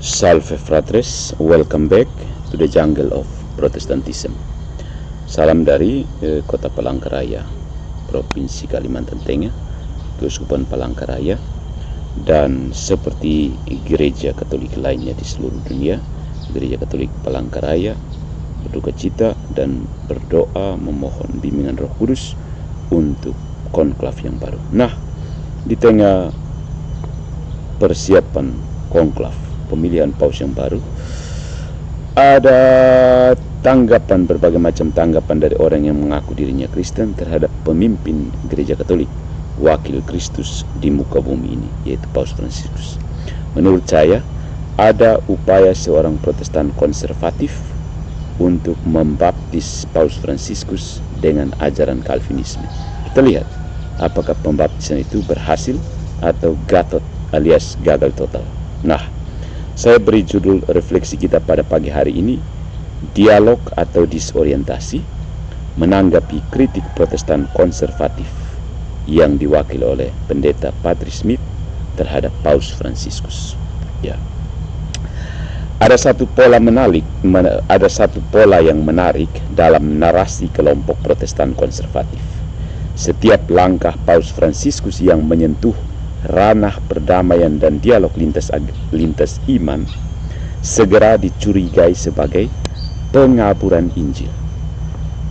Salve fratres, welcome back to the jungle of Protestantism. Salam dari Kota Palangkaraya, Provinsi Kalimantan Tengah, Keuskupan Palangkaraya. Dan seperti gereja Katolik lainnya di seluruh dunia, Gereja Katolik Palangkaraya berduka cita dan berdoa memohon bimbingan Roh Kudus untuk konklav yang baru. Nah, di tengah persiapan konklav pemilihan paus yang baru, ada tanggapan, berbagai macam tanggapan dari orang yang mengaku dirinya Kristen terhadap pemimpin Gereja Katolik, wakil Kristus di muka bumi ini, yaitu Paus Fransiskus. Menurut saya, ada upaya seorang Protestan konservatif untuk membaptis Paus Fransiskus dengan ajaran Calvinisme. Kita lihat apakah pembaptisan itu berhasil atau gatot alias gagal total. Nah, saya beri judul refleksi kita pada pagi hari ini, dialog atau disorientasi, menanggapi kritik Protestan konservatif yang diwakili oleh Pendeta Patrick Smith terhadap Paus Fransiskus. Ya, ada satu pola yang menarik dalam narasi kelompok Protestan konservatif. Setiap langkah Paus Fransiskus yang menyentuh ranah perdamaian dan dialog lintas iman segera dicurigai sebagai pengaburan Injil.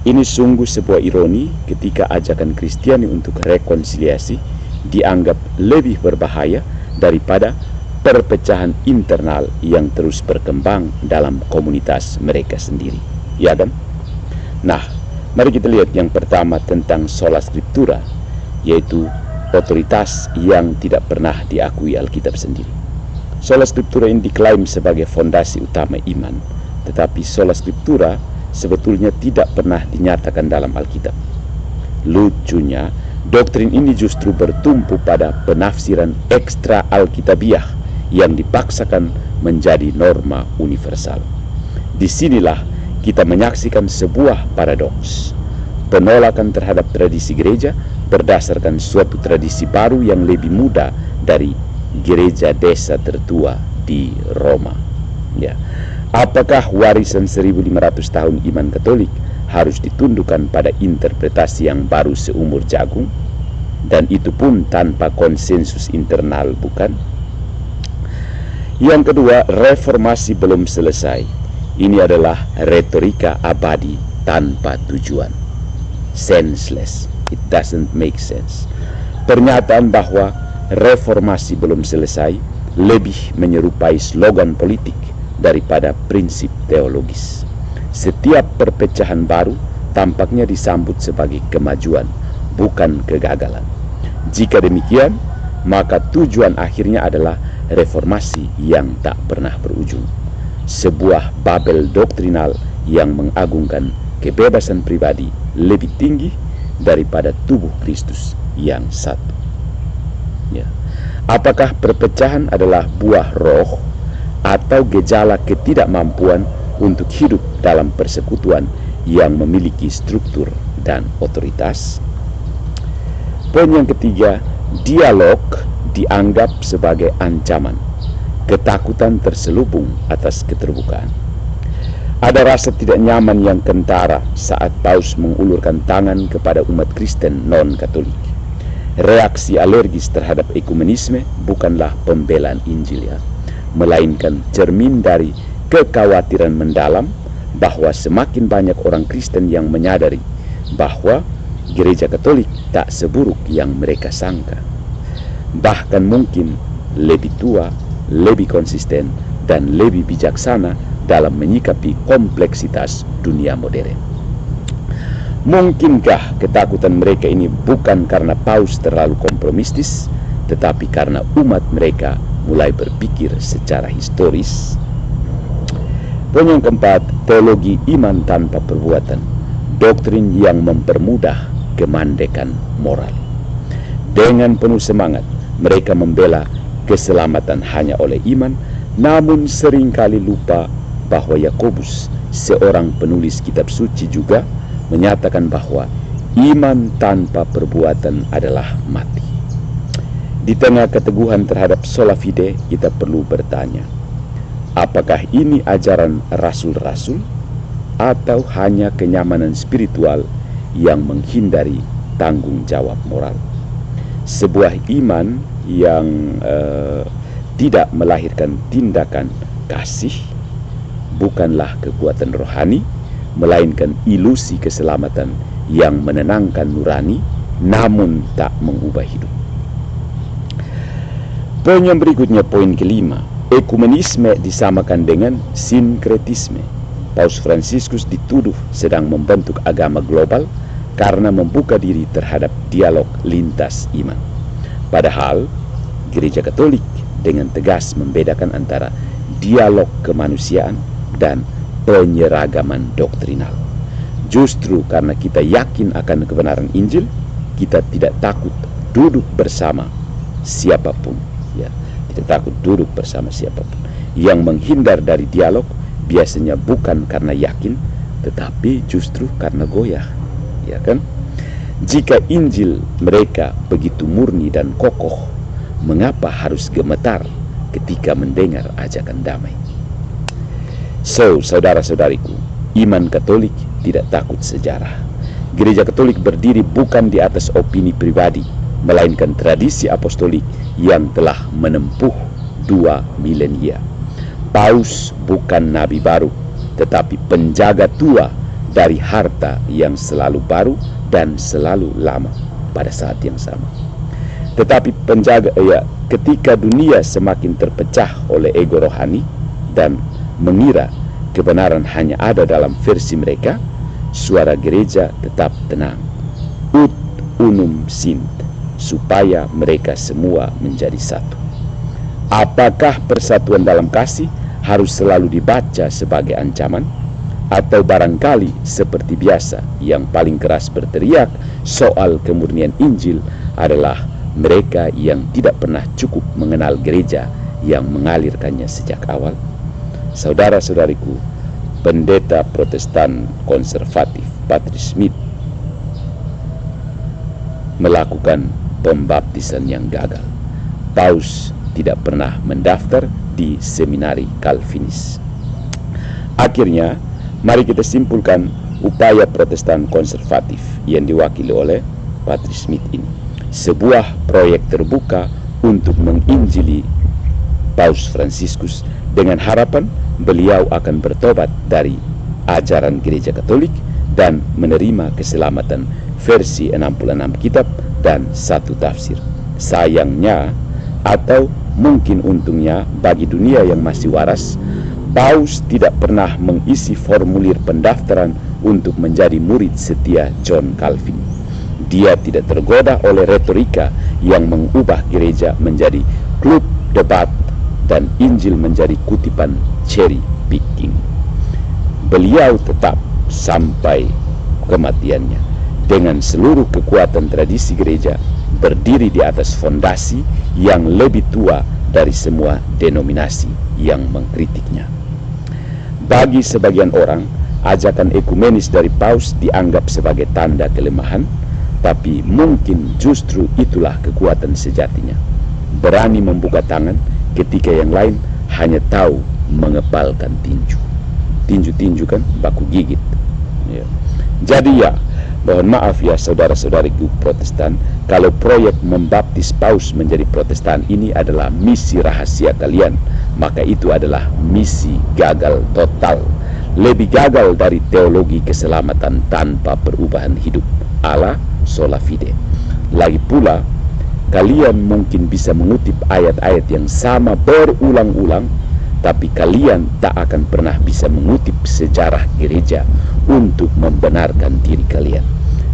Ini sungguh sebuah ironi ketika ajakan Kristiani untuk rekonsiliasi dianggap lebih berbahaya daripada perpecahan internal yang terus berkembang dalam komunitas mereka sendiri. Ya kan? Nah, mari kita lihat yang pertama tentang sola scriptura, yaitu otoritas yang tidak pernah diakui Alkitab sendiri. Sola Scriptura ini diklaim sebagai fondasi utama iman, tetapi Sola Scriptura sebetulnya tidak pernah dinyatakan dalam Alkitab. Lucunya, doktrin ini justru bertumpu pada penafsiran ekstra Alkitabiah yang dipaksakan menjadi norma universal. Disinilah kita menyaksikan sebuah paradoks. Penolakan terhadap tradisi gereja berdasarkan suatu tradisi baru yang lebih muda dari gereja desa tertua di Roma. Ya. Apakah warisan 1500 tahun iman Katolik harus ditundukkan pada interpretasi yang baru seumur jagung? Dan itu pun tanpa konsensus internal, bukan? Yang kedua, reformasi belum selesai. Ini adalah retorika abadi tanpa tujuan. Senseless. It doesn't make sense. Pernyataan bahwa reformasi belum selesai lebih menyerupai slogan politik daripada prinsip teologis. Setiap perpecahan baru tampaknya disambut sebagai kemajuan, bukan kegagalan. Jika demikian, maka tujuan akhirnya adalah reformasi yang tak pernah berujung. Sebuah Babel doktrinal yang mengagungkan kebebasan pribadi lebih tinggi daripada tubuh Kristus yang satu. Ya. Apakah perpecahan adalah buah roh atau gejala ketidakmampuan untuk hidup dalam persekutuan yang memiliki struktur dan otoritas? Poin yang ketiga, dialog dianggap sebagai ancaman. Ketakutan terselubung atas keterbukaan. Ada rasa tidak nyaman yang kentara saat Paus mengulurkan tangan kepada umat Kristen non-Katolik. Reaksi alergis terhadap ekumenisme bukanlah pembelaan Injil, ya, melainkan cermin dari kekhawatiran mendalam bahwa semakin banyak orang Kristen yang menyadari bahwa Gereja Katolik tak seburuk yang mereka sangka. Bahkan mungkin lebih tua, lebih konsisten, dan lebih bijaksana dalam menyikapi kompleksitas dunia modern. Mungkinkah ketakutan mereka ini bukan karena Paus terlalu kompromistis, tetapi karena umat mereka mulai berpikir secara historis? Poin yang keempat, teologi iman tanpa perbuatan, doktrin yang mempermudah kemandekan moral. Dengan penuh semangat, mereka membela keselamatan hanya oleh iman, namun seringkali lupa bahwa Yakobus, seorang penulis kitab suci, juga menyatakan bahwa iman tanpa perbuatan adalah mati. Di tengah keteguhan terhadap sola fide, kita perlu bertanya, Apakah ini ajaran rasul-rasul atau hanya kenyamanan spiritual yang menghindari tanggung jawab moral? Sebuah iman yang tidak melahirkan tindakan kasih bukanlah kekuatan rohani, melainkan ilusi keselamatan yang menenangkan nurani namun tak mengubah hidup. Poin yang berikutnya, poin kelima, ekumenisme disamakan dengan sinkretisme. Paus Fransiskus dituduh sedang membentuk agama global karena membuka diri terhadap dialog lintas iman. Padahal Gereja Katolik dengan tegas membedakan antara dialog kemanusiaan dan penyeragaman doktrinal. Justru karena kita yakin akan kebenaran Injil, kita tidak takut duduk bersama siapapun. Ya, tidak takut duduk bersama siapapun. Yang menghindar dari dialog biasanya bukan karena yakin, tetapi justru karena goyah. Ya kan? Jika Injil mereka begitu murni dan kokoh, mengapa harus gemetar ketika mendengar ajakan damai? So, saudara-saudariku, iman Katolik tidak takut sejarah. Gereja Katolik berdiri bukan di atas opini pribadi, melainkan tradisi apostolik yang telah menempuh 2 milenia. Paus bukan nabi baru, tetapi penjaga tua dari harta yang selalu baru dan selalu lama pada saat yang sama. Tetapi ketika dunia semakin terpecah oleh ego rohani dan mengira kebenaran hanya ada dalam versi mereka, suara gereja tetap tenang. Ut unum sint, supaya mereka semua menjadi satu. Apakah persatuan dalam kasih harus selalu dibaca sebagai ancaman? Atau barangkali seperti biasa yang paling keras berteriak soal kemurnian Injil adalah mereka yang tidak pernah cukup mengenal gereja yang mengalirkannya sejak awal? Saudara-saudariku, pendeta Protestan konservatif Patrice Smith melakukan pembaptisan yang gagal. Paus tidak pernah mendaftar di seminari Calvinis. Akhirnya, mari kita simpulkan upaya Protestan konservatif yang diwakili oleh Patrice Smith ini. Sebuah proyek terbuka untuk menginjili Paus Fransiskus dengan harapan beliau akan bertobat dari ajaran Gereja Katolik dan menerima keselamatan versi 66 kitab dan 1 tafsir. Sayangnya, atau mungkin untungnya bagi dunia yang masih waras, Paus tidak pernah mengisi formulir pendaftaran untuk menjadi murid setia John Calvin. Dia tidak tergoda oleh retorika yang mengubah gereja menjadi klub debat dan Injil menjadi kutipan cherry picking. Beliau tetap sampai kematiannya dengan seluruh kekuatan tradisi gereja berdiri di atas fondasi yang lebih tua dari semua denominasi yang mengkritiknya. Bagi sebagian orang, ajakan ekumenis dari Paus dianggap sebagai tanda kelemahan, tapi mungkin justru itulah kekuatan sejatinya. Berani membuka tangan ketika yang lain hanya tahu mengepalkan tinju. Tinju-tinju kan baku gigit. Ya. Jadi ya, mohon maaf ya saudara-saudariku Protestan, kalau proyek membaptis Paus menjadi Protestan ini adalah misi rahasia kalian, maka itu adalah misi gagal total. Lebih gagal dari teologi keselamatan tanpa perubahan hidup ala sola fide. Lagi pula, kalian mungkin bisa mengutip ayat-ayat yang sama berulang-ulang, tapi kalian tak akan pernah bisa mengutip sejarah gereja untuk membenarkan diri kalian.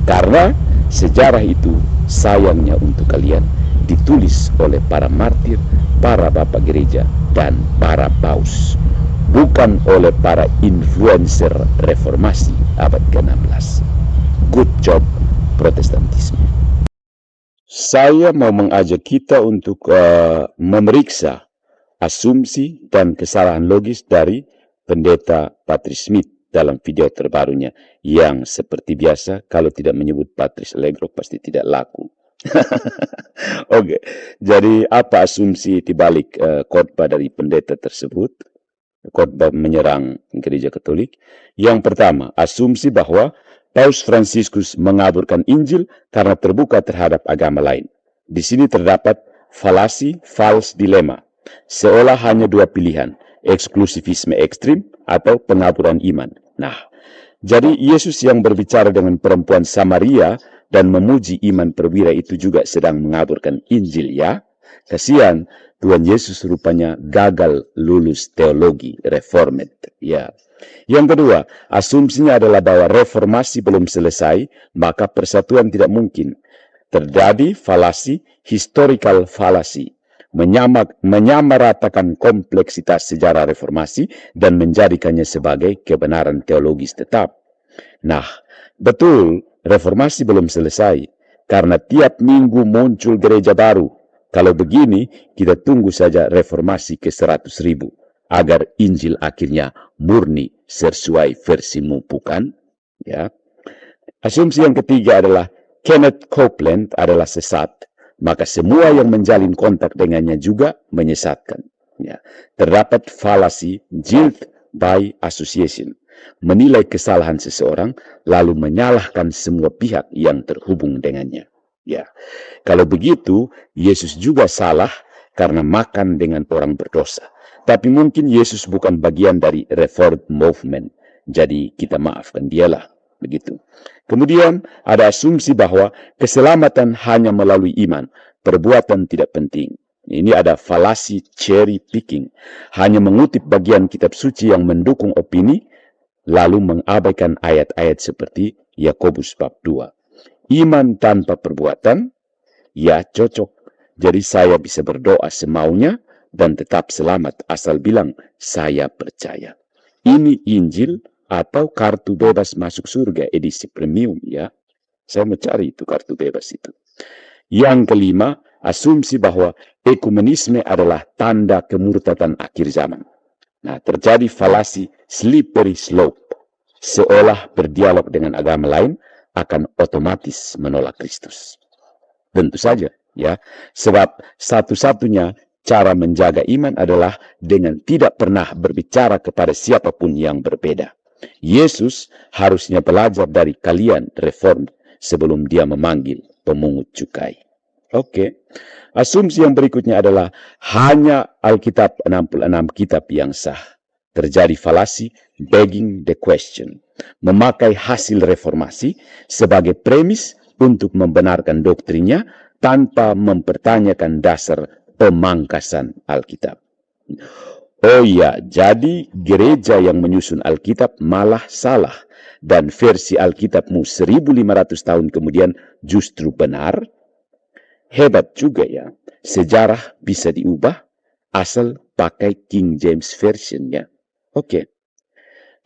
Karena sejarah itu sayangnya untuk kalian ditulis oleh para martir, para bapak gereja, dan para paus, bukan oleh para influencer reformasi abad ke-16. Good job, Protestantisme. Saya mau mengajak kita untuk memeriksa asumsi dan kesalahan logis dari pendeta Patrice Smith dalam video terbarunya, yang seperti biasa kalau tidak menyebut Patrice Allegro pasti tidak laku. Oke, jadi apa asumsi dibalik khotbah dari pendeta tersebut? khotbah menyerang gereja Katolik. Yang pertama, asumsi bahwa Paus Fransiskus mengaburkan Injil karena terbuka terhadap agama lain. Di sini terdapat falasi, false dilema, seolah hanya dua pilihan, eksklusivisme ekstrim atau pengaburan iman. Nah, jadi Yesus yang berbicara dengan perempuan Samaria dan memuji iman perwira itu juga sedang mengaburkan Injil, ya. Kasihan, Tuhan Yesus rupanya gagal lulus teologi reformed, ya. Yang kedua, asumsinya adalah bahwa reformasi belum selesai, maka persatuan tidak mungkin. Terjadi falasi, historical fallacy, menyamaratakan kompleksitas sejarah reformasi dan menjadikannya sebagai kebenaran teologis tetap. Nah, betul, reformasi belum selesai, karena tiap minggu muncul gereja baru. Kalau begini, kita tunggu saja reformasi ke 100.000, agar Injil akhirnya murni sesuai versimu, bukan? Ya. Asumsi yang ketiga adalah Kenneth Copeland adalah sesat, maka semua yang menjalin kontak dengannya juga menyesatkan. Ya. Terdapat falasi guilt by association, menilai kesalahan seseorang lalu menyalahkan semua pihak yang terhubung dengannya. Ya. Kalau begitu, Yesus juga salah karena makan dengan orang berdosa. Tapi mungkin Yesus bukan bagian dari Reformed Movement, jadi kita maafkan dialah. Begitu. Kemudian ada asumsi bahwa keselamatan hanya melalui iman, perbuatan tidak penting. Ini ada falasi cherry picking, hanya mengutip bagian kitab suci yang mendukung opini, lalu mengabaikan ayat-ayat seperti Yakobus bab 2. Iman tanpa perbuatan, ya cocok. Jadi saya bisa berdoa semaunya dan tetap selamat asal bilang saya percaya. Ini Injil atau kartu bebas masuk surga edisi premium, ya. Saya mencari itu kartu bebas itu. Yang kelima, asumsi bahwa ekumenisme adalah tanda kemurtatan akhir zaman. Nah, terjadi falasi slippery slope, seolah berdialog dengan agama lain akan otomatis menolak Kristus. Tentu saja, ya, sebab satu-satunya cara menjaga iman adalah dengan tidak pernah berbicara kepada siapapun yang berbeda. Yesus harusnya belajar dari kalian reform sebelum dia memanggil pemungut cukai. Oke. Asumsi yang berikutnya adalah hanya Alkitab 66 kitab yang sah. Terjadi falasi begging the question, memakai hasil reformasi sebagai premis untuk membenarkan doktrinnya tanpa mempertanyakan dasar pemangkasan Alkitab. Oh ya, jadi gereja yang menyusun Alkitab malah salah dan versi Alkitabmu 1500 tahun kemudian justru benar? Hebat juga ya, sejarah bisa diubah asal pakai King James Version-nya. Oke.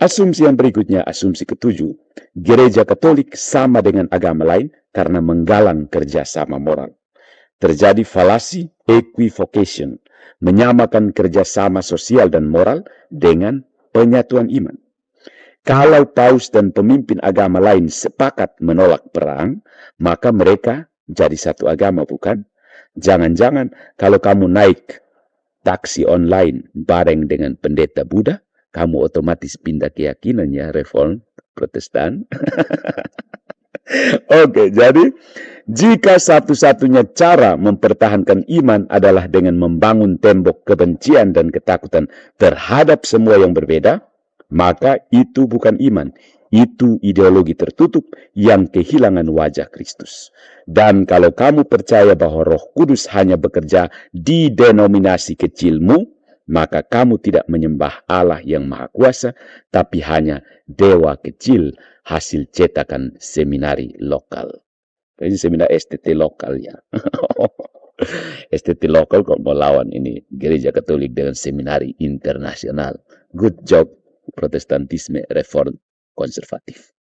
Asumsi yang berikutnya, asumsi ketujuh, gereja Katolik sama dengan agama lain karena menggalang kerjasama moral. Terjadi falasi equivocation, menyamakan kerjasama sosial dan moral dengan penyatuan iman. Kalau paus dan pemimpin agama lain sepakat menolak perang, maka mereka jadi satu agama, bukan? Jangan-jangan kalau kamu naik taksi online bareng dengan pendeta Buddha, kamu otomatis pindah keyakinannya Reform Protestan. Oke, jadi jika satu-satunya cara mempertahankan iman adalah dengan membangun tembok kebencian dan ketakutan terhadap semua yang berbeda, maka itu bukan iman. Itu ideologi tertutup yang kehilangan wajah Kristus. Dan kalau kamu percaya bahwa Roh Kudus hanya bekerja di denominasi kecilmu, maka kamu tidak menyembah Allah yang Maha Kuasa, tapi hanya dewa kecil hasil cetakan seminari lokal. Ini seminar STT lokal ya. STT lokal kok mau lawan ini gereja Katolik dengan seminari internasional. Good job, Protestantisme Reform Konservatif.